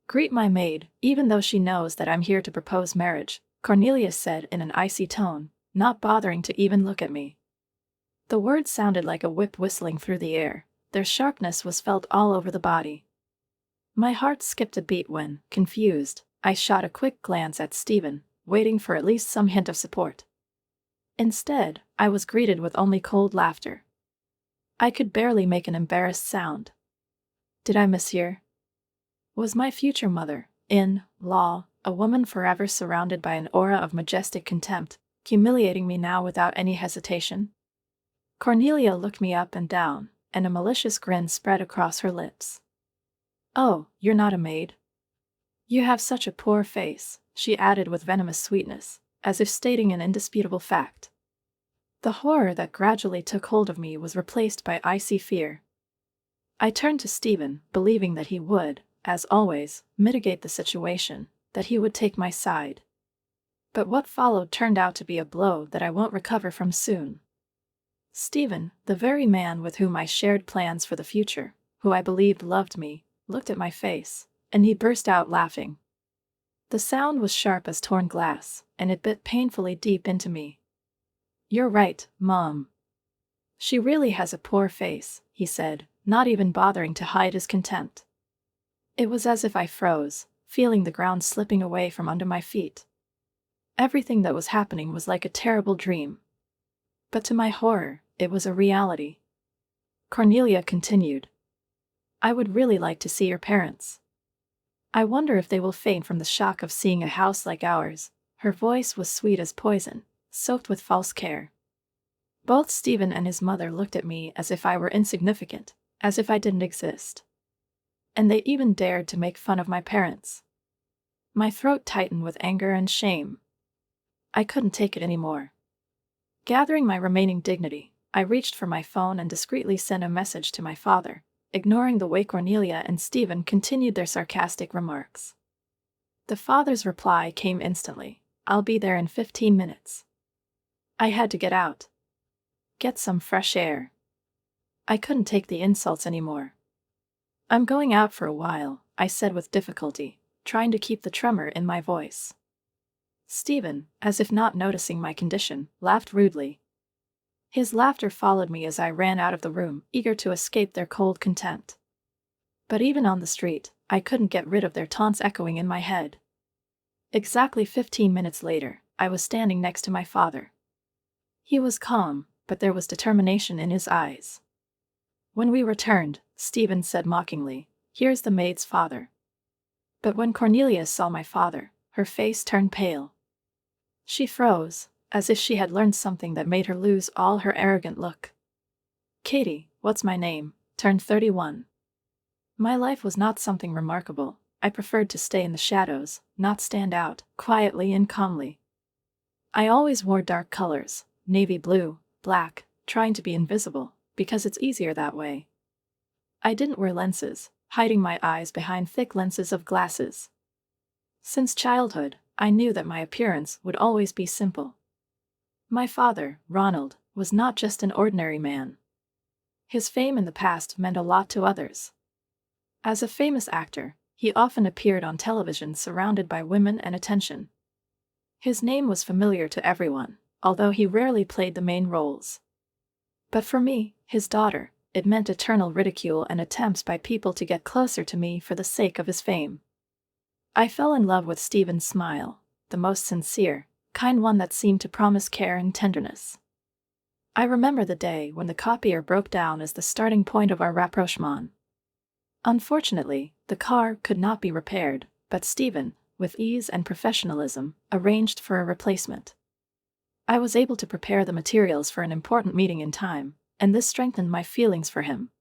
Greet my maid, even though she knows that I'm here to propose marriage, Cornelia said in an icy tone, not bothering to even look at me. The words sounded like a whip whistling through the air. Their sharpness was felt all over the body. My heart skipped a beat when, confused, I shot a quick glance at Stephen, waiting for at least some hint of support. Instead, I was greeted with only cold laughter. I could barely make an embarrassed sound. Did I mishear? Was my future mother-in-law, a woman forever surrounded by an aura of majestic contempt, humiliating me now without any hesitation? Cornelia looked me up and down, and a malicious grin spread across her lips. "Oh, you're not a maid? You have such a poor face," she added with venomous sweetness, as if stating an indisputable fact. The horror that gradually took hold of me was replaced by icy fear. I turned to Stephen, believing that he would, as always, mitigate the situation, that he would take my side. But what followed turned out to be a blow that I won't recover from soon. Stephen, the very man with whom I shared plans for the future, who I believed loved me, looked at my face, and he burst out laughing. The sound was sharp as torn glass, and it bit painfully deep into me. "You're right, Mom. She really has a poor face," he said, not even bothering to hide his contempt. It was as if I froze, feeling the ground slipping away from under my feet. Everything that was happening was like a terrible dream. But to my horror, it was a reality. Cornelia continued. "I would really like to see your parents. I wonder if they will faint from the shock of seeing a house like ours." Her voice was sweet as poison, soaked with false care. Both Stephen and his mother looked at me as if I were insignificant, as if I didn't exist. And they even dared to make fun of my parents. My throat tightened with anger and shame. I couldn't take it anymore. Gathering my remaining dignity, I reached for my phone and discreetly sent a message to my father, ignoring the way Cornelia and Stephen continued their sarcastic remarks. The father's reply came instantly. "I'll be there in 15 minutes. I had to get out. Get some fresh air. I couldn't take the insults anymore. "I'm going out for a while," I said with difficulty, trying to keep the tremor in my voice. Stephen, as if not noticing my condition, laughed rudely. His laughter followed me as I ran out of the room, eager to escape their cold contempt. But even on the street, I couldn't get rid of their taunts echoing in my head. Exactly 15 minutes later, I was standing next to my father. He was calm, but there was determination in his eyes. When we returned, Stephen said mockingly, "Here's the maid's father." But when Cornelia saw my father, her face turned pale. She froze, as if she had learned something that made her lose all her arrogant look. Katie, what's my name, turned 31. My life was not something remarkable. I preferred to stay in the shadows, not stand out, quietly and calmly. I always wore dark colors, navy blue, black, trying to be invisible, because it's easier that way. I didn't wear lenses, hiding my eyes behind thick lenses of glasses. Since childhood, I knew that my appearance would always be simple. My father, Ronald, was not just an ordinary man. His fame in the past meant a lot to others. As a famous actor, he often appeared on television surrounded by women and attention. His name was familiar to everyone, although he rarely played the main roles. But for me, his daughter, it meant eternal ridicule and attempts by people to get closer to me for the sake of his fame. I fell in love with Stephen's smile, the most sincere, kind one that seemed to promise care and tenderness. I remember the day when the copier broke down as the starting point of our rapprochement. Unfortunately, the car could not be repaired, but Stephen, with ease and professionalism, arranged for a replacement. I was able to prepare the materials for an important meeting in time, and this strengthened my feelings for him.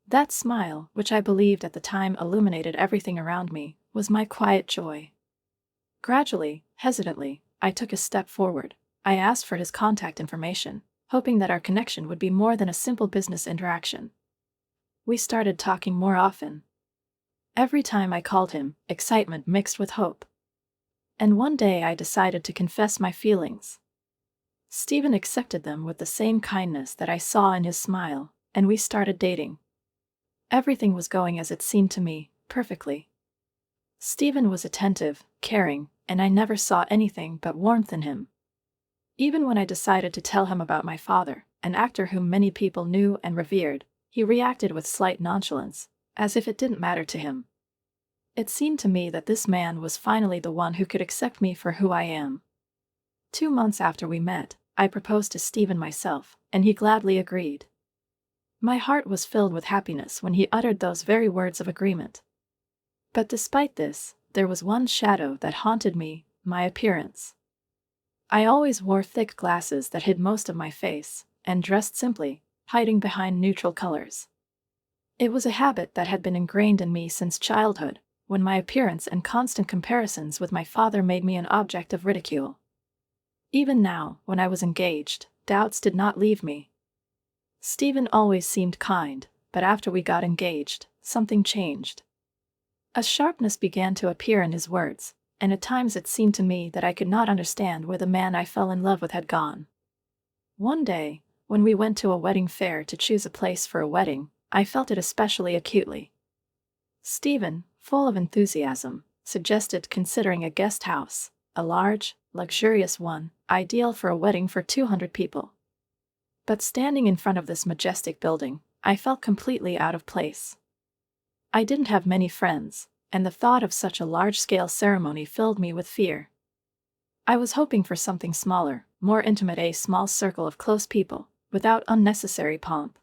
That smile, which I believed at the time illuminated everything around me, was my quiet joy. Gradually, hesitantly, I took a step forward. I asked for his contact information, hoping that our connection would be more than a simple business interaction. We started talking more often. Every time I called him, excitement mixed with hope. And one day I decided to confess my feelings. Stephen accepted them with the same kindness that I saw in his smile, and we started dating. Everything was going as it seemed to me, perfectly. Stephen was attentive, caring, and I never saw anything but warmth in him. Even when I decided to tell him about my father, an actor whom many people knew and revered, he reacted with slight nonchalance, as if it didn't matter to him. It seemed to me that this man was finally the one who could accept me for who I am. 2 months after we met, I proposed to Stephen myself, and he gladly agreed. My heart was filled with happiness when he uttered those very words of agreement. But despite this, there was one shadow that haunted me: my appearance. I always wore thick glasses that hid most of my face, and dressed simply, hiding behind neutral colors. It was a habit that had been ingrained in me since childhood, when my appearance and constant comparisons with my father made me an object of ridicule. Even now, when I was engaged, doubts did not leave me. Stephen always seemed kind, but after we got engaged, something changed. A sharpness began to appear in his words, and at times it seemed to me that I could not understand where the man I fell in love with had gone. One day, when we went to a wedding fair to choose a place for a wedding, I felt it especially acutely. Stephen, full of enthusiasm, suggested considering a guest house, a large, luxurious one, ideal for a wedding for 200 people. But standing in front of this majestic building, I felt completely out of place. I didn't have many friends, and the thought of such a large-scale ceremony filled me with fear. I was hoping for something smaller, more intimate, a small circle of close people, without unnecessary pomp.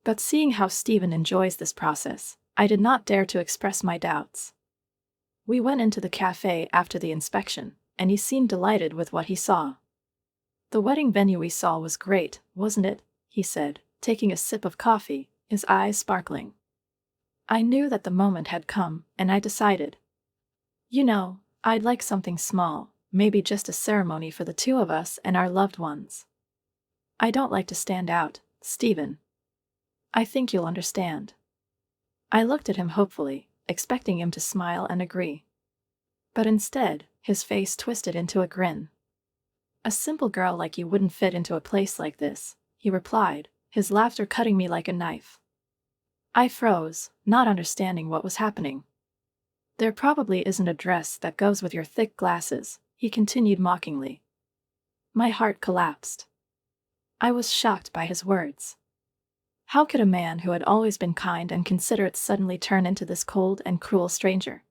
But seeing how Stephen enjoys this process, I did not dare to express my doubts. We went into the cafe after the inspection, and he seemed delighted with what he saw. "The wedding venue we saw was great, wasn't it?" he said, taking a sip of coffee, his eyes sparkling. I knew that the moment had come, and I decided. I'd like something small, maybe just a ceremony for the two of us and our loved ones. I don't like to stand out, Stephen. I think you'll understand. I looked at him hopefully, expecting him to smile and agree. But instead, his face twisted into a grin. "A simple girl like you wouldn't fit into a place like this," he replied, his laughter cutting me like a knife. I froze, not understanding what was happening. "There probably isn't a dress that goes with your thick glasses," he continued mockingly. My heart collapsed. I was shocked by his words. How could a man who had always been kind and considerate suddenly turn into this cold and cruel stranger?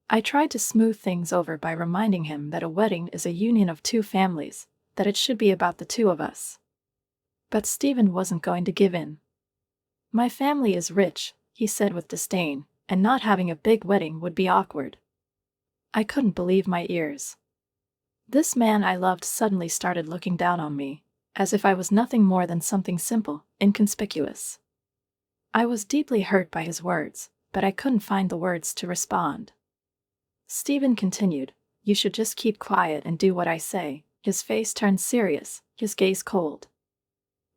I tried to smooth things over by reminding him that a wedding is a union of two families, that it should be about the two of us. But Stephen wasn't going to give in. "My family is rich," he said with disdain, "and not having a big wedding would be awkward." I couldn't believe my ears. This man I loved suddenly started looking down on me, as if I was nothing more than something simple, inconspicuous. I was deeply hurt by his words, but I couldn't find the words to respond. Stephen continued, "You should just keep quiet and do what I say." His face turned serious, his gaze cold.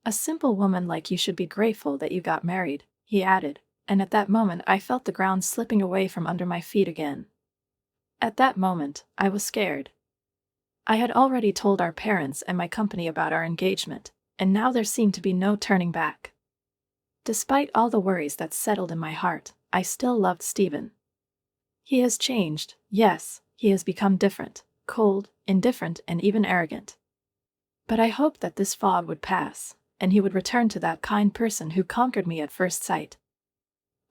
"A simple woman like you should be grateful that you got married," he added, and at that moment I felt the ground slipping away from under my feet again. At that moment, I was scared. I had already told our parents and my company about our engagement, and now there seemed to be no turning back. Despite all the worries that settled in my heart, I still loved Stephen. He has changed, yes, he has become different, cold, indifferent, and even arrogant. But I hoped that this fog would pass, and he would return to that kind person who conquered me at first sight.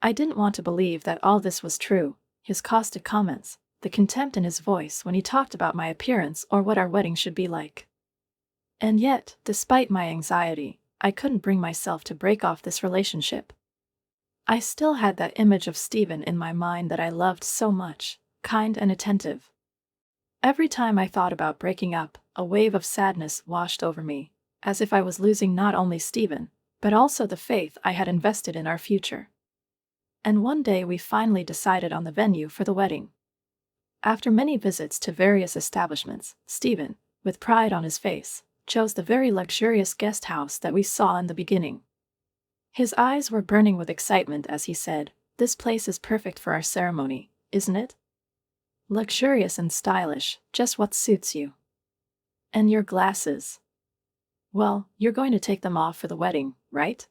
I didn't want to believe that all this was true: his caustic comments, the contempt in his voice when he talked about my appearance or what our wedding should be like. And yet, despite my anxiety, I couldn't bring myself to break off this relationship. I still had that image of Stephen in my mind that I loved so much, kind and attentive. Every time I thought about breaking up, a wave of sadness washed over me, as if I was losing not only Stephen, but also the faith I had invested in our future. And one day we finally decided on the venue for the wedding. After many visits to various establishments, Stephen, with pride on his face, chose the very luxurious guest house that we saw in the beginning. His eyes were burning with excitement as he said, "This place is perfect for our ceremony, isn't it? Luxurious and stylish, just what suits you. And your glasses. Well, you're going to take them off for the wedding, right?"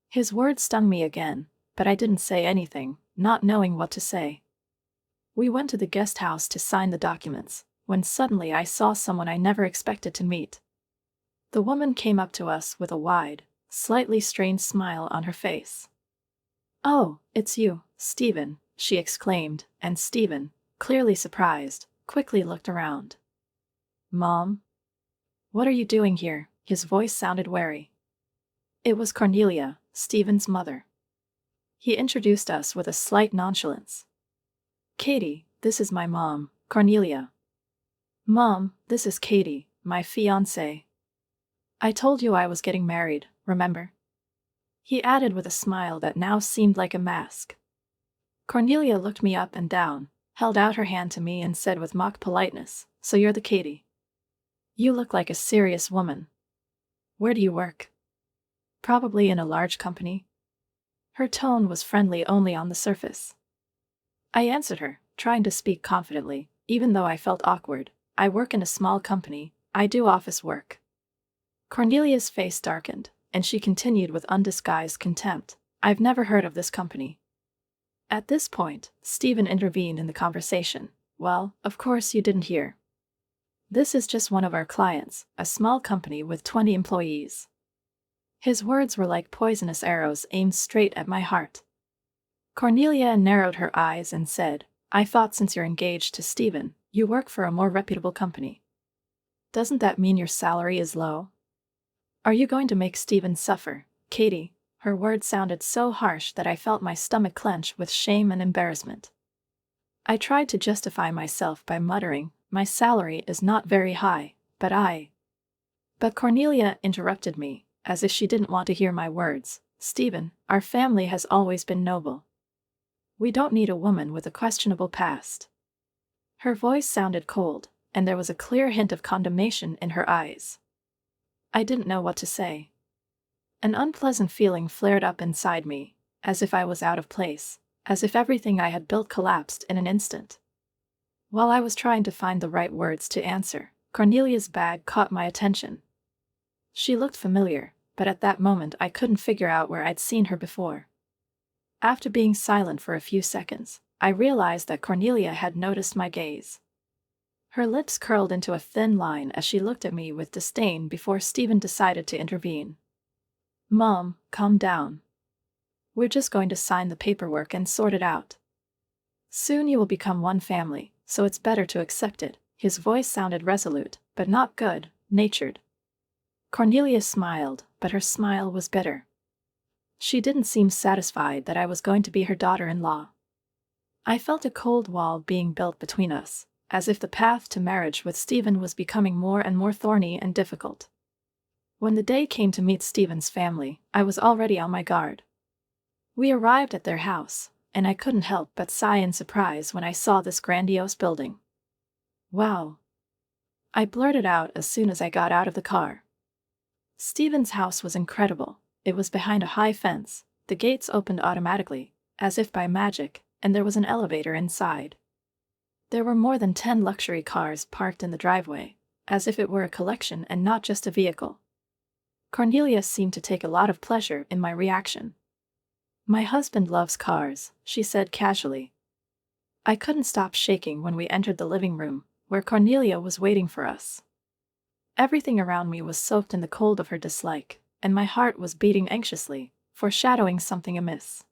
His words stung me again, but I didn't say anything, not knowing what to say. We went to the guest house to sign the documents, when suddenly I saw someone I never expected to meet. The woman came up to us with a wide, slightly strained smile on her face. "Oh, it's you, Stephen," she exclaimed, and Stephen, clearly surprised, quickly looked around. "Mom? What are you doing here?" His voice sounded wary. It was Cornelia, Stephen's mother. He introduced us with a slight nonchalance. "Katie, this is my mom, Cornelia. Mom, this is Katie, my fiancée. I told you I was getting married, remember?" He added with a smile that now seemed like a mask. Cornelia looked me up and down, held out her hand to me and said with mock politeness, "So you're the Katie. You look like a serious woman. Where do you work? Probably in a large company?" Her tone was friendly only on the surface. I answered her, trying to speak confidently, even though I felt awkward. "I work in a small company, I do office work." Cornelia's face darkened, and she continued with undisguised contempt, "I've never heard of this company." At this point, Stephen intervened in the conversation. "Well, of course you didn't hear. This is just one of our clients, a small company with 20 employees." His words were like poisonous arrows aimed straight at my heart. Cornelia narrowed her eyes and said, "I thought since you're engaged to Stephen, you work for a more reputable company. Doesn't that mean your salary is low? Are you going to make Stephen suffer, Katie?" Her words sounded so harsh that I felt my stomach clench with shame and embarrassment. I tried to justify myself by muttering, "My salary is not very high, But Cornelia interrupted me, as if she didn't want to hear my words. "Stephen, our family has always been noble. We don't need a woman with a questionable past." Her voice sounded cold, and there was a clear hint of condemnation in her eyes. I didn't know what to say. An unpleasant feeling flared up inside me, as if I was out of place, as if everything I had built collapsed in an instant. While I was trying to find the right words to answer, Cornelia's bag caught my attention. She looked familiar, but at that moment I couldn't figure out where I'd seen her before. After being silent for a few seconds, I realized that Cornelia had noticed my gaze. Her lips curled into a thin line as she looked at me with disdain before Stephen decided to intervene. "Mom, calm down. We're just going to sign the paperwork and sort it out. Soon you will become one family, so it's better to accept it." His voice sounded resolute, but not good-natured. Cornelia smiled, but her smile was bitter. She didn't seem satisfied that I was going to be her daughter-in-law. I felt a cold wall being built between us, as if the path to marriage with Stephen was becoming more and more thorny and difficult. When the day came to meet Stephen's family, I was already on my guard. We arrived at their house, and I couldn't help but sigh in surprise when I saw this grandiose building. "Wow!" I blurted out as soon as I got out of the car. Stephen's house was incredible. It was behind a high fence, the gates opened automatically, as if by magic, and there was an elevator inside. There were more than 10 luxury cars parked in the driveway, as if it were a collection and not just a vehicle. Cornelia seemed to take a lot of pleasure in my reaction. "My husband loves cars," she said casually. I couldn't stop shaking when we entered the living room, where Cornelia was waiting for us. Everything around me was soaked in the cold of her dislike, and my heart was beating anxiously, foreshadowing something amiss.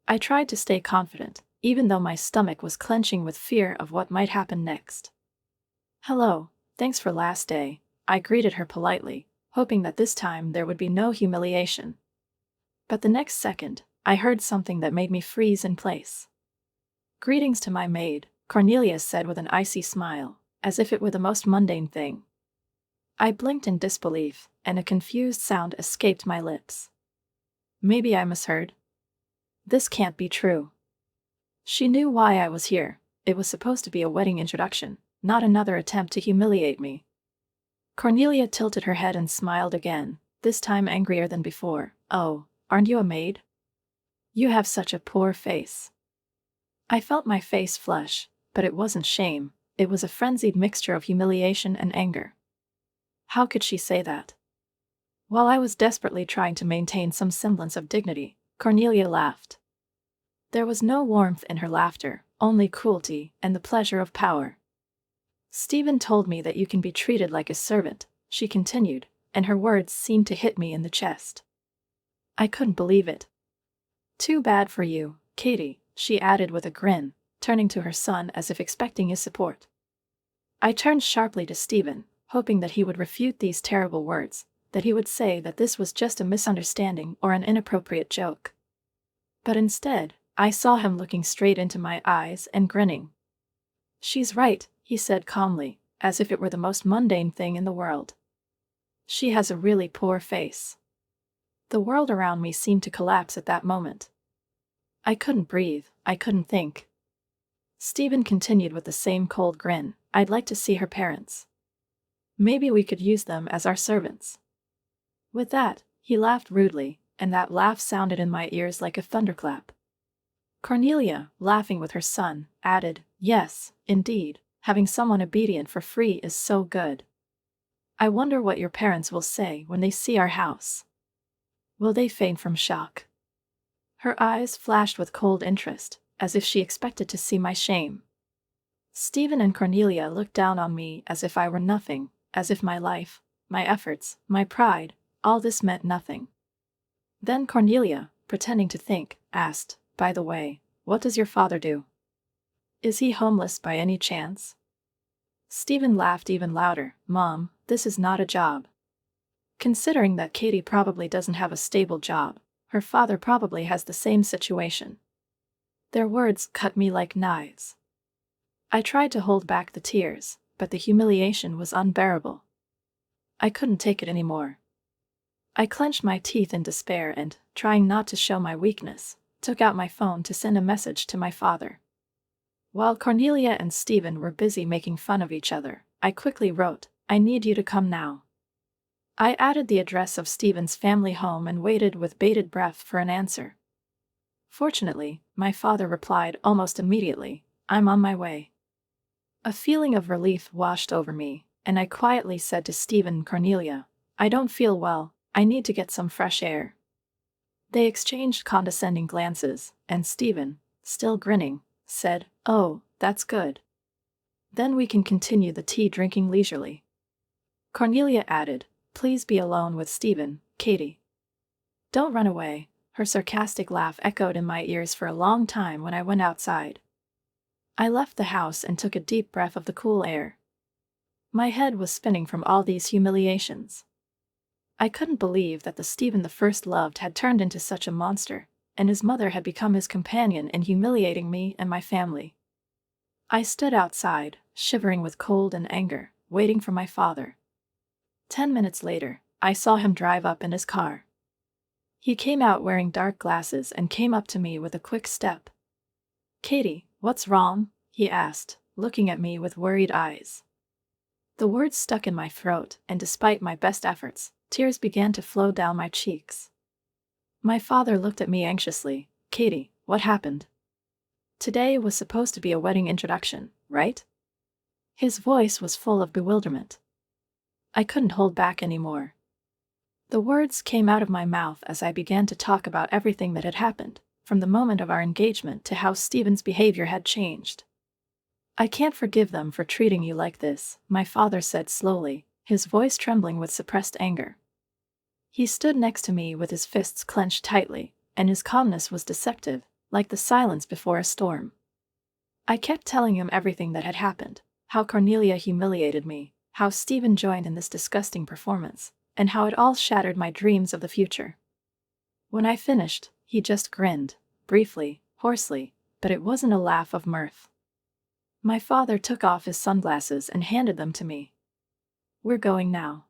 I tried to stay confident, even though my stomach was clenching with fear of what might happen next. "Hello, thanks for last day," I greeted her politely, hoping that this time there would be no humiliation. But the next second, I heard something that made me freeze in place. "Greetings to my maid," Cornelia said with an icy smile, as if it were the most mundane thing. I blinked in disbelief, and a confused sound escaped my lips. Maybe I misheard. This can't be true. She knew why I was here. It was supposed to be a wedding introduction, not another attempt to humiliate me. Cornelia tilted her head and smiled again, this time angrier than before. "Oh, aren't you a maid? You have such a poor face." I felt my face flush, but it wasn't shame, it was a frenzied mixture of humiliation and anger. How could she say that? While I was desperately trying to maintain some semblance of dignity, Cornelia laughed. There was no warmth in her laughter, only cruelty and the pleasure of power. Stephen told me that you can be treated like a servant, she continued, and her words seemed to hit me in the chest. I couldn't believe it. Too bad for you, Katie, she added with a grin, turning to her son as if expecting his support. I turned sharply to Stephen, hoping that he would refute these terrible words, that he would say that this was just a misunderstanding or an inappropriate joke. But instead, I saw him looking straight into my eyes and grinning. She's right, he said calmly, as if it were the most mundane thing in the world. She has a really poor face. The world around me seemed to collapse at that moment. I couldn't breathe, I couldn't think. Stephen continued with the same cold grin. I'd like to see her parents. Maybe we could use them as our servants. With that, he laughed rudely, and that laugh sounded in my ears like a thunderclap. Cornelia, laughing with her son, added, Yes, indeed, having someone obedient for free is so good. I wonder what your parents will say when they see our house. Will they faint from shock? Her eyes flashed with cold interest, as if she expected to see my shame. Stephen and Cornelia looked down on me as if I were nothing, as if my life, my efforts, my pride, all this meant nothing. Then Cornelia, pretending to think, asked, By the way, what does your father do? Is he homeless by any chance? Stephen laughed even louder. Mom, this is not a job. Considering that Katie probably doesn't have a stable job, her father probably has the same situation. Their words cut me like knives. I tried to hold back the tears, but the humiliation was unbearable. I couldn't take it anymore. I clenched my teeth in despair and, trying not to show my weakness, took out my phone to send a message to my father. While Cornelia and Stephen were busy making fun of each other, I quickly wrote, I need you to come now. I added the address of Stephen's family home and waited with bated breath for an answer. Fortunately, my father replied almost immediately, I'm on my way. A feeling of relief washed over me, and I quietly said to Stephen and Cornelia, I don't feel well, I need to get some fresh air. They exchanged condescending glances, and Stephen, still grinning, said, Oh, that's good. Then we can continue the tea drinking leisurely. Cornelia added, Please be alone with Stephen, Katie. Don't run away. Her sarcastic laugh echoed in my ears for a long time when I went outside. I left the house and took a deep breath of the cool air. My head was spinning from all these humiliations. I couldn't believe that the Stephen the first loved had turned into such a monster, and his mother had become his companion in humiliating me and my family. I stood outside, shivering with cold and anger, waiting for my father. 10 minutes later, I saw him drive up in his car. He came out wearing dark glasses and came up to me with a quick step. Katie, what's wrong? He asked, looking at me with worried eyes. The words stuck in my throat, and despite my best efforts, tears began to flow down my cheeks. My father looked at me anxiously. Katie, what happened? Today was supposed to be a wedding introduction, right? His voice was full of bewilderment. I couldn't hold back anymore. The words came out of my mouth as I began to talk about everything that had happened, from the moment of our engagement to how Stephen's behavior had changed. I can't forgive them for treating you like this, my father said slowly, his voice trembling with suppressed anger. He stood next to me with his fists clenched tightly, and his calmness was deceptive, like the silence before a storm. I kept telling him everything that had happened, how Cornelia humiliated me, how Stephen joined in this disgusting performance, and how it all shattered my dreams of the future. When I finished, he just grinned, briefly, hoarsely, but it wasn't a laugh of mirth. My father took off his sunglasses and handed them to me. We're going now.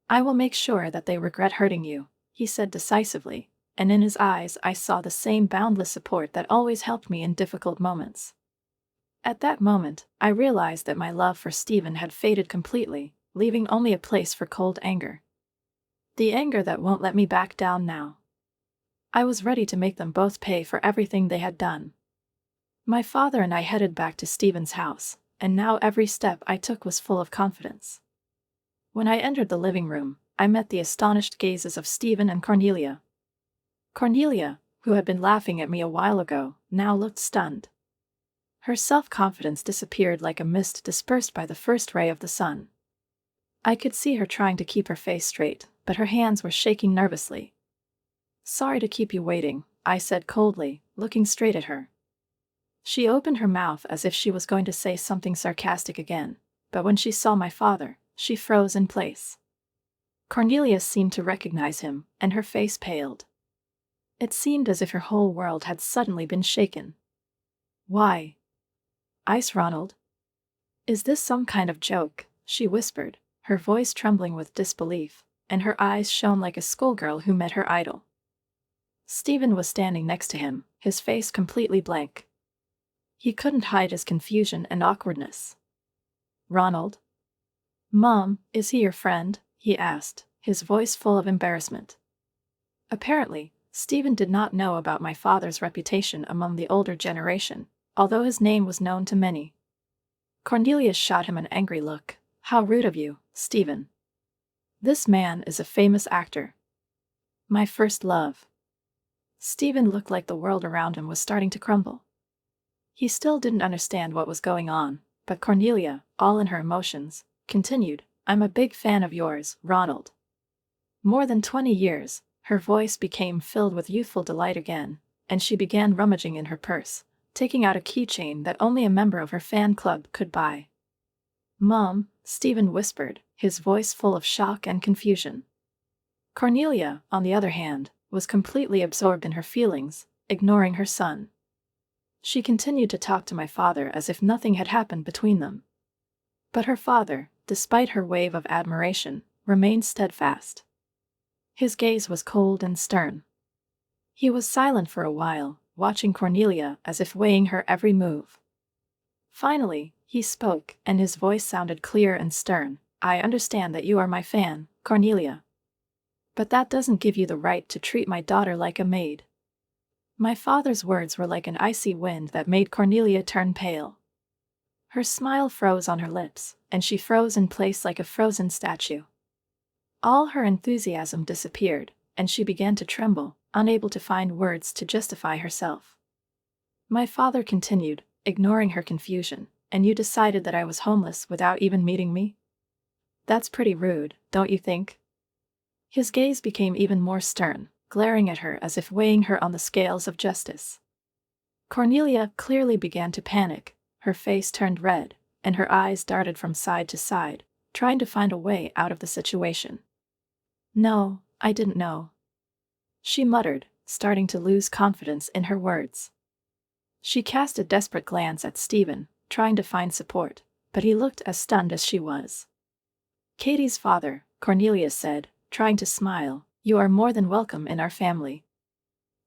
I will make sure that they regret hurting you, he said decisively, and in his eyes I saw the same boundless support that always helped me in difficult moments. At that moment, I realized that my love for Stephen had faded completely, leaving only a place for cold anger. The anger that won't let me back down now. I was ready to make them both pay for everything they had done. My father and I headed back to Stephen's house, and now every step I took was full of confidence. When I entered the living room, I met the astonished gazes of Stephen and Cornelia. Cornelia, who had been laughing at me a while ago, now looked stunned. Her self-confidence disappeared like a mist dispersed by the first ray of the sun. I could see her trying to keep her face straight, but her hands were shaking nervously. "Sorry to keep you waiting," I said coldly, looking straight at her. She opened her mouth as if she was going to say something sarcastic again, but when she saw my father, she froze in place. Cornelia seemed to recognize him, and her face paled. It seemed as if her whole world had suddenly been shaken. "Why? Ice Ronald? Is this some kind of joke?" she whispered, her voice trembling with disbelief, and her eyes shone like a schoolgirl who met her idol. Stephen was standing next to him, his face completely blank. He couldn't hide his confusion and awkwardness. "Ronald? Mom, is he your friend?" he asked, his voice full of embarrassment. Apparently, Stephen did not know about my father's reputation among the older generation, although his name was known to many. Cornelia shot him an angry look. "How rude of you, Stephen. This man is a famous actor. My first love." Stephen looked like the world around him was starting to crumble. He still didn't understand what was going on, but Cornelia, all in her emotions, continued, "I'm a big fan of yours, Ronald." More than 20 years, her voice became filled with youthful delight again, and she began rummaging in her purse, taking out a keychain that only a member of her fan club could buy. "Mom," Stephen whispered, his voice full of shock and confusion. Cornelia, on the other hand, was completely absorbed in her feelings, ignoring her son. She continued to talk to my father as if nothing had happened between them. But her father, despite her wave of admiration, remained steadfast. His gaze was cold and stern. He was silent for a while, watching Cornelia as if weighing her every move. Finally, he spoke, and his voice sounded clear and stern. "I understand that you are my fan, Cornelia. But that doesn't give you the right to treat my daughter like a maid." My father's words were like an icy wind that made Cornelia turn pale. Her smile froze on her lips, and she froze in place like a frozen statue. All her enthusiasm disappeared, and she began to tremble, unable to find words to justify herself. My father continued, ignoring her confusion, "And you decided that I was homeless without even meeting me? That's pretty rude, don't you think?" His gaze became even more stern, glaring at her as if weighing her on the scales of justice. Cornelia clearly began to panic, her face turned red, and her eyes darted from side to side, trying to find a way out of the situation. "No, I didn't know," she muttered, starting to lose confidence in her words. She cast a desperate glance at Stephen, trying to find support, but he looked as stunned as she was. "Katie's father," Cornelia said, trying to smile, "you are more than welcome in our family."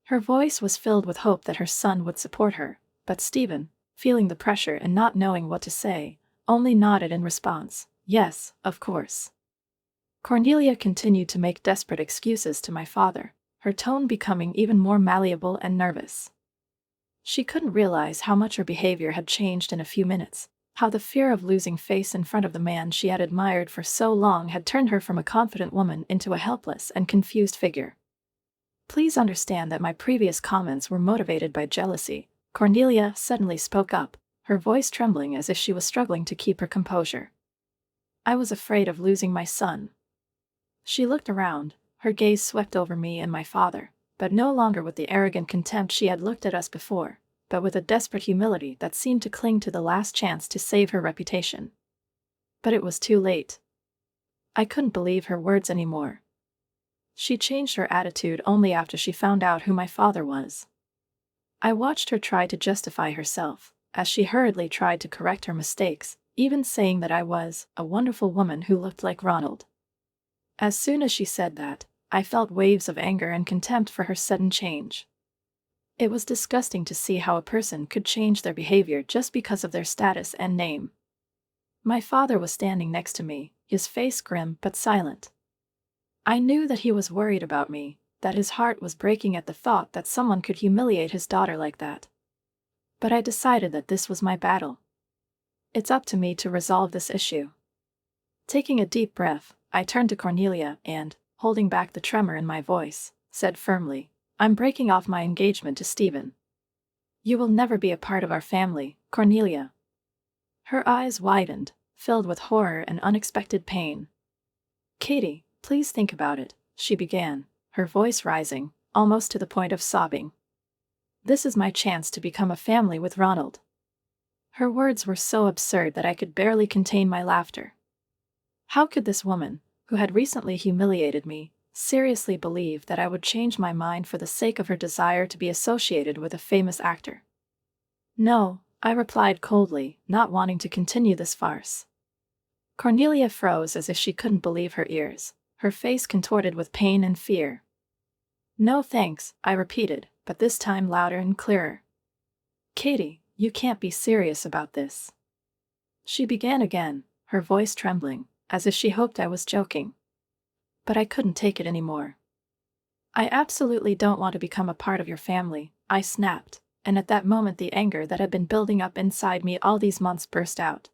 Her voice was filled with hope that her son would support her, but Stephen, feeling the pressure and not knowing what to say, only nodded in response, "Yes, of course." Cornelia continued to make desperate excuses to my father, her tone becoming even more malleable and nervous. She couldn't realize how much her behavior had changed in a few minutes, how the fear of losing face in front of the man she had admired for so long had turned her from a confident woman into a helpless and confused figure. "Please understand that my previous comments were motivated by jealousy," Cornelia suddenly spoke up, her voice trembling as if she was struggling to keep her composure. "I was afraid of losing my son." She looked around, her gaze swept over me and my father, but no longer with the arrogant contempt she had looked at us before, but with a desperate humility that seemed to cling to the last chance to save her reputation. But it was too late. I couldn't believe her words anymore. She changed her attitude only after she found out who my father was. I watched her try to justify herself, as she hurriedly tried to correct her mistakes, even saying that I was a wonderful woman who looked like Ronald. As soon as she said that, I felt waves of anger and contempt for her sudden change. It was disgusting to see how a person could change their behavior just because of their status and name. My father was standing next to me, his face grim but silent. I knew that he was worried about me, that his heart was breaking at the thought that someone could humiliate his daughter like that. But I decided that this was my battle. It's up to me to resolve this issue. Taking a deep breath, I turned to Cornelia and, holding back the tremor in my voice, said firmly, "I'm breaking off my engagement to Stephen." "You will never be a part of our family," Cornelia. Her eyes widened, filled with horror and unexpected pain. Katie, please think about it, she began, her voice rising, almost to the point of sobbing. This is my chance to become a family with Ronald. Her words were so absurd that I could barely contain my laughter. How could this woman, who had recently humiliated me, seriously believe that I would change my mind for the sake of her desire to be associated with a famous actor? No, I replied coldly, not wanting to continue this farce. Cornelia froze as if she couldn't believe her ears, her face contorted with pain and fear. No thanks, I repeated, but this time louder and clearer. Katie, you can't be serious about this. She began again, her voice trembling, as if she hoped I was joking. But I couldn't take it anymore. I absolutely don't want to become a part of your family, I snapped, and at that moment the anger that had been building up inside me all these months burst out.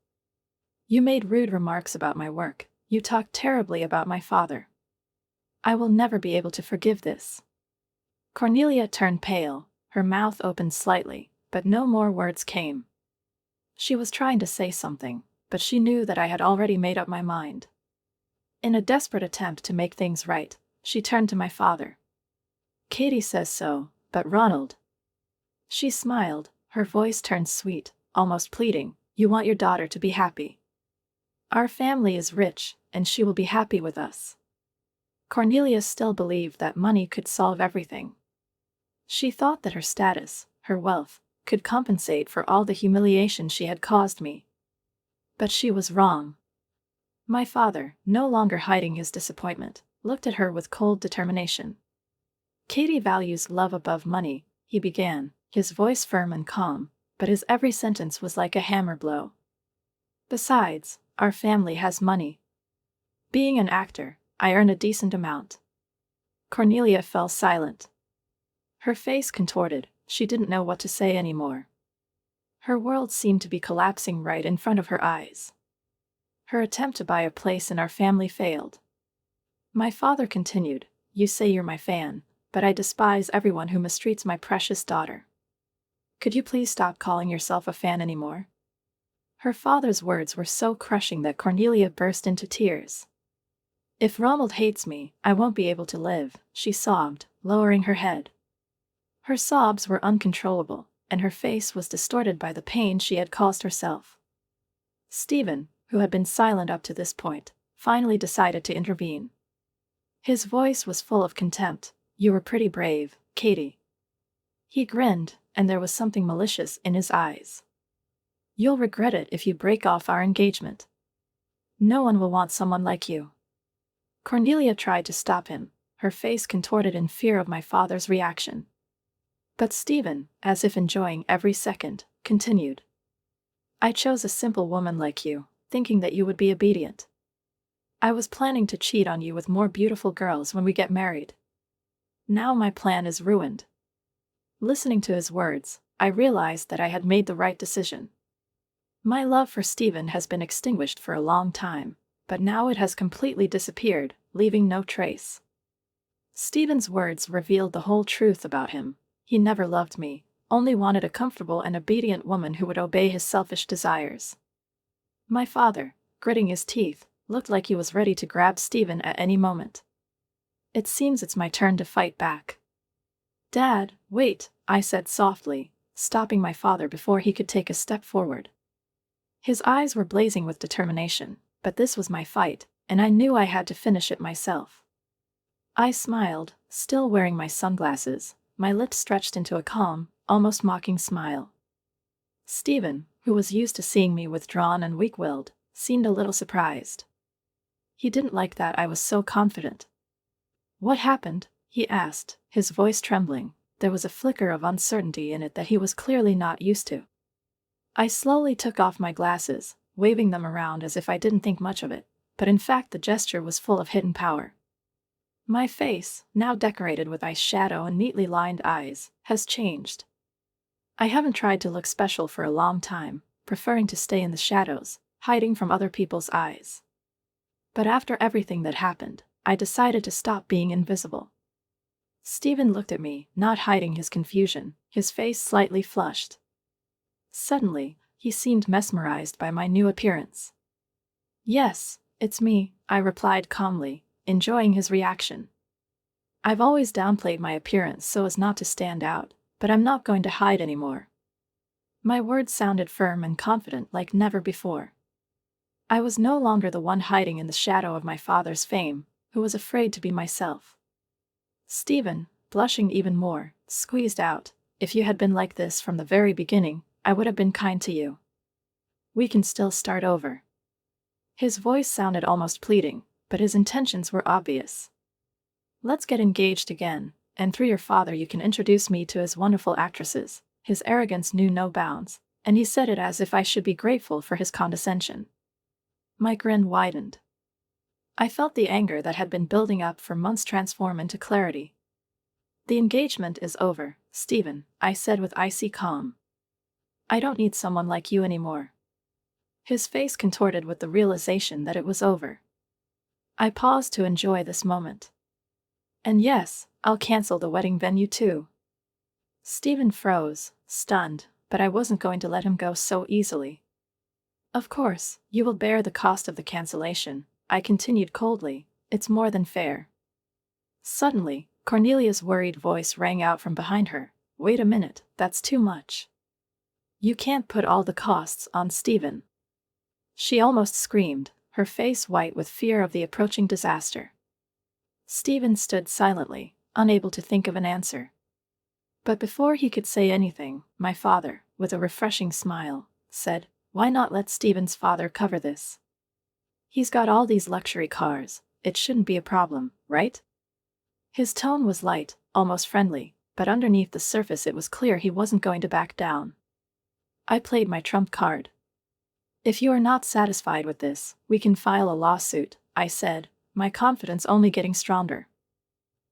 You made rude remarks about my work, you talked terribly about my father. I will never be able to forgive this. Cornelia turned pale, her mouth opened slightly, but no more words came. She was trying to say something, but she knew that I had already made up my mind. In a desperate attempt to make things right, she turned to my father. Katie says so, but Ronald. She smiled, her voice turned sweet, almost pleading, you want your daughter to be happy. Our family is rich, and she will be happy with us. Cornelia still believed that money could solve everything. She thought that her status, her wealth, could compensate for all the humiliation she had caused me. But she was wrong. My father, no longer hiding his disappointment, looked at her with cold determination. Katie values love above money, he began, his voice firm and calm, but his every sentence was like a hammer blow. Besides, our family has money. Being an actor, I earn a decent amount. Cornelia fell silent. Her face contorted, she didn't know what to say anymore. Her world seemed to be collapsing right in front of her eyes. Her attempt to buy a place in our family failed. My father continued, you say you're my fan, but I despise everyone who mistreats my precious daughter. Could you please stop calling yourself a fan anymore? Her father's words were so crushing that Cornelia burst into tears. If Ronald hates me, I won't be able to live, she sobbed, lowering her head. Her sobs were uncontrollable, and her face was distorted by the pain she had caused herself. Stephen, who had been silent up to this point, finally decided to intervene. His voice was full of contempt. You were pretty brave, Katie. He grinned, and there was something malicious in his eyes. You'll regret it if you break off our engagement. No one will want someone like you. Cornelia tried to stop him, her face contorted in fear of my father's reaction. But Stephen, as if enjoying every second, continued. I chose a simple woman like you, thinking that you would be obedient. I was planning to cheat on you with more beautiful girls when we get married. Now my plan is ruined. Listening to his words, I realized that I had made the right decision. My love for Stephen has been extinguished for a long time, but now it has completely disappeared, leaving no trace. Stephen's words revealed the whole truth about him. He never loved me, only wanted a comfortable and obedient woman who would obey his selfish desires. My father, gritting his teeth, looked like he was ready to grab Stephen at any moment. It seems it's my turn to fight back. Dad, wait, I said softly, stopping my father before he could take a step forward. His eyes were blazing with determination, but this was my fight, and I knew I had to finish it myself. I smiled, still wearing my sunglasses, my lips stretched into a calm, almost mocking smile. Stephen, who was used to seeing me withdrawn and weak-willed, seemed a little surprised. He didn't like that I was so confident. What happened? He asked, his voice trembling. There was a flicker of uncertainty in it that he was clearly not used to. I slowly took off my glasses, waving them around as if I didn't think much of it, but in fact the gesture was full of hidden power. My face, now decorated with eyeshadow and neatly lined eyes, has changed. I haven't tried to look special for a long time, preferring to stay in the shadows, hiding from other people's eyes. But after everything that happened, I decided to stop being invisible. Stephen looked at me, not hiding his confusion, his face slightly flushed. Suddenly, He seemed mesmerized by my new appearance. "Yes, it's me," I replied calmly, enjoying his reaction. I've always downplayed my appearance so as not to stand out, but I'm not going to hide anymore. My words sounded firm and confident like never before. I was no longer the one hiding in the shadow of my father's fame, who was afraid to be myself. Stephen, blushing even more, squeezed out, "If you had been like this from the very beginning, I would have been kind to you. We can still start over." His voice sounded almost pleading, but his intentions were obvious. "Let's get engaged again, and through your father you can introduce me to his wonderful actresses." His arrogance knew no bounds, and he said it as if I should be grateful for his condescension. My grin widened. I felt the anger that had been building up for months transform into clarity. "The engagement is over, Stephen," I said with icy calm. "I don't need someone like you anymore." His face contorted with the realization that it was over. I paused to enjoy this moment. "And yes, I'll cancel the wedding venue too." Stephen froze, stunned, but I wasn't going to let him go so easily. "Of course, you will bear the cost of the cancellation," I continued coldly. "It's more than fair." Suddenly, Cornelia's worried voice rang out from behind her. "Wait a minute, that's too much. You can't put all the costs on Stephen." She almost screamed, her face white with fear of the approaching disaster. Stephen stood silently, unable to think of an answer. But before he could say anything, my father, with a refreshing smile, said, "Why not let Stephen's father cover this? He's got all these luxury cars, it shouldn't be a problem, right?" His tone was light, almost friendly, but underneath the surface it was clear he wasn't going to back down. I played my trump card. "If you are not satisfied with this, we can file a lawsuit," I said, my confidence only getting stronger.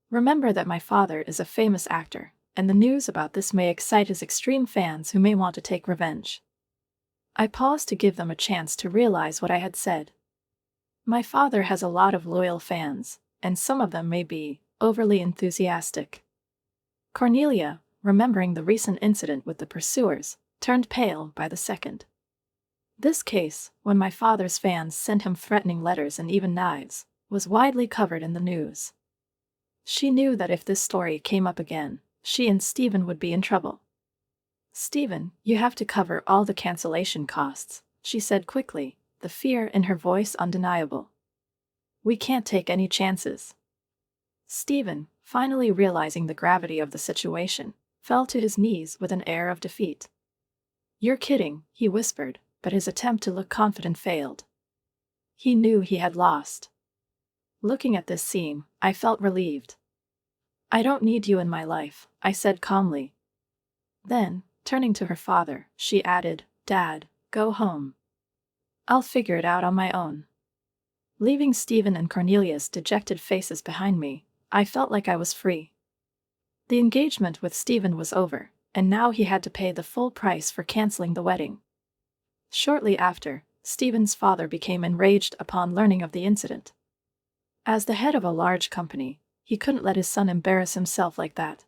"Remember that my father is a famous actor, and the news about this may excite his extreme fans who may want to take revenge." I paused to give them a chance to realize what I had said. My father has a lot of loyal fans, and some of them may be overly enthusiastic. Cornelia, remembering the recent incident with the pursuers, turned pale by the second. This case, when my father's fans sent him threatening letters and even knives, was widely covered in the news. She knew that if this story came up again, she and Stephen would be in trouble. "Stephen, you have to cover all the cancellation costs," she said quickly, the fear in her voice undeniable. "We can't take any chances." Stephen, finally realizing the gravity of the situation, fell to his knees with an air of defeat. "You're kidding," he whispered, but his attempt to look confident failed. He knew he had lost. Looking at this scene, I felt relieved. "I don't need you in my life," I said calmly. Then, turning to her father, she added, "Dad, go home. I'll figure it out on my own." Leaving Stephen and Cornelia's dejected faces behind me, I felt like I was free. The engagement with Stephen was over, and now he had to pay the full price for canceling the wedding. Shortly after, Stephen's father became enraged upon learning of the incident. As the head of a large company, he couldn't let his son embarrass himself like that.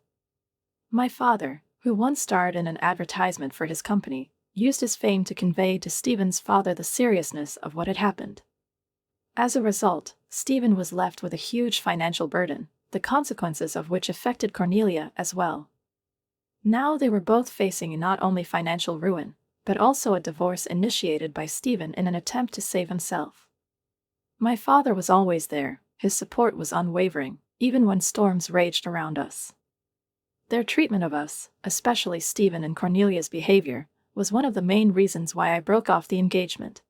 My father, who once starred in an advertisement for his company, used his fame to convey to Stephen's father the seriousness of what had happened. As a result, Stephen was left with a huge financial burden, the consequences of which affected Cornelia as well. Now they were both facing not only financial ruin, but also a divorce initiated by Stephen in an attempt to save himself. My father was always there, his support was unwavering, even when storms raged around us. Their treatment of us, especially Stephen and Cornelia's behavior, was one of the main reasons why I broke off the engagement.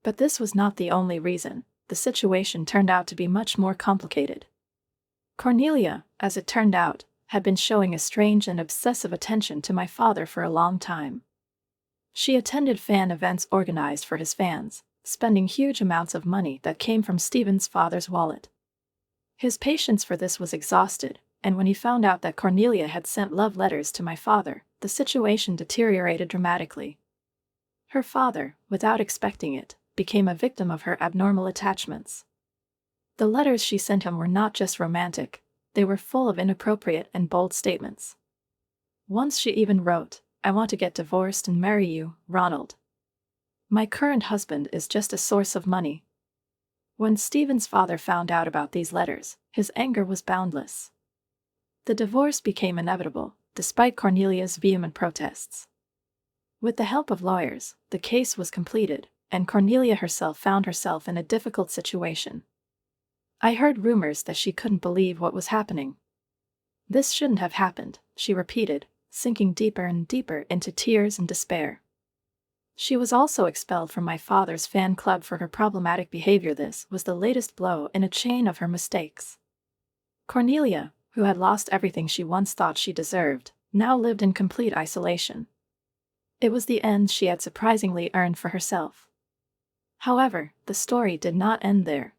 But this was not the only reason. The situation turned out to be much more complicated. Cornelia, as it turned out, had been showing a strange and obsessive attention to my father for a long time. She attended fan events organized for his fans, spending huge amounts of money that came from Stephen's father's wallet. His patience for this was exhausted, and when he found out that Cornelia had sent love letters to my father, the situation deteriorated dramatically. Her father, without expecting it, became a victim of her abnormal attachments. The letters she sent him were not just romantic, they were full of inappropriate and bold statements. Once she even wrote, I want to get divorced and marry you, Ronald. My current husband is just a source of money." When Stephen's father found out about these letters, his anger was boundless. The divorce became inevitable, despite Cornelia's vehement protests. With the help of lawyers, the case was completed, and Cornelia herself found herself in a difficult situation. I heard rumors that she couldn't believe what was happening. "This shouldn't have happened," she repeated, sinking deeper and deeper into tears and despair. She was also expelled from my father's fan club for her problematic behavior. This was the latest blow in a chain of her mistakes. Cornelia, who had lost everything she once thought she deserved, now lived in complete isolation. It was the end she had surprisingly earned for herself. However, the story did not end there.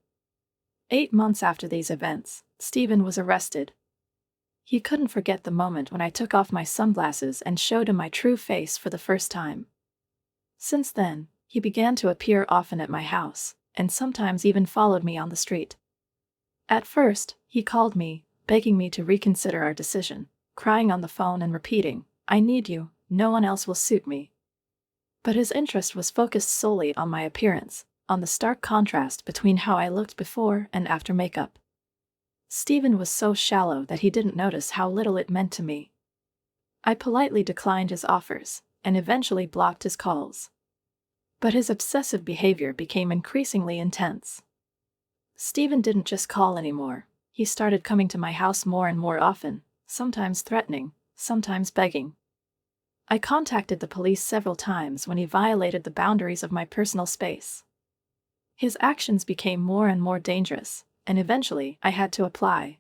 8 months after these events, Stephen was arrested. He couldn't forget the moment when I took off my sunglasses and showed him my true face for the first time. Since then, he began to appear often at my house, and sometimes even followed me on the street. At first, he called me, begging me to reconsider our decision, crying on the phone and repeating, "I need you, no one else will suit me." But his interest was focused solely on my appearance, on the stark contrast between how I looked before and after makeup. Stephen was so shallow that he didn't notice how little it meant to me. I politely declined his offers, and eventually blocked his calls. But his obsessive behavior became increasingly intense. Stephen didn't just call anymore. He started coming to my house more and more often, sometimes threatening, sometimes begging. I contacted the police several times when he violated the boundaries of my personal space. His actions became more and more dangerous, and eventually I had to apply.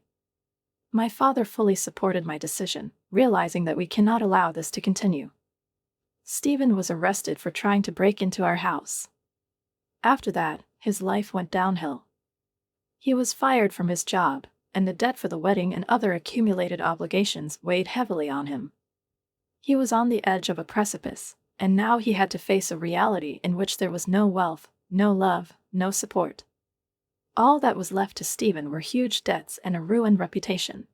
My father fully supported my decision, realizing that we cannot allow this to continue. Stephen was arrested for trying to break into our house. After that, his life went downhill. He was fired from his job, and the debt for the wedding and other accumulated obligations weighed heavily on him. He was on the edge of a precipice, and now he had to face a reality in which there was no wealth, no love, no support. All that was left to Stephen were huge debts and a ruined reputation.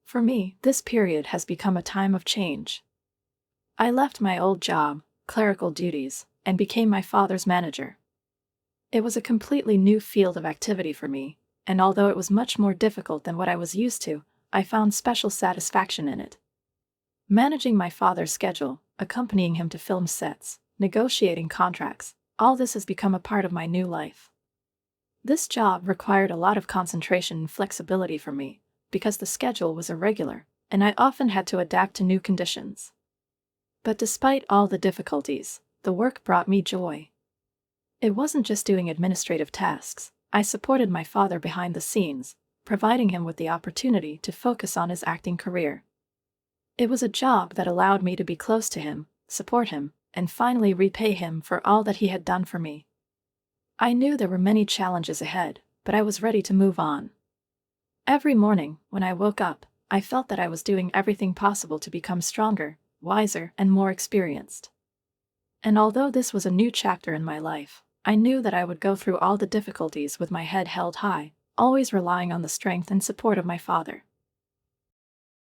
For me, this period has become a time of change. I left my old job, clerical duties, and became my father's manager. It was a completely new field of activity for me, and although it was much more difficult than what I was used to, I found special satisfaction in it. Managing my father's schedule, accompanying him to film sets, negotiating contracts, all this has become a part of my new life. This job required a lot of concentration and flexibility from me, because the schedule was irregular, and I often had to adapt to new conditions. But despite all the difficulties, the work brought me joy. It wasn't just doing administrative tasks. I supported my father behind the scenes, providing him with the opportunity to focus on his acting career. It was a job that allowed me to be close to him, support him, and finally repay him for all that he had done for me. I knew there were many challenges ahead, but I was ready to move on. Every morning, when I woke up, I felt that I was doing everything possible to become stronger, wiser, and more experienced. And although this was a new chapter in my life, I knew that I would go through all the difficulties with my head held high, always relying on the strength and support of my father.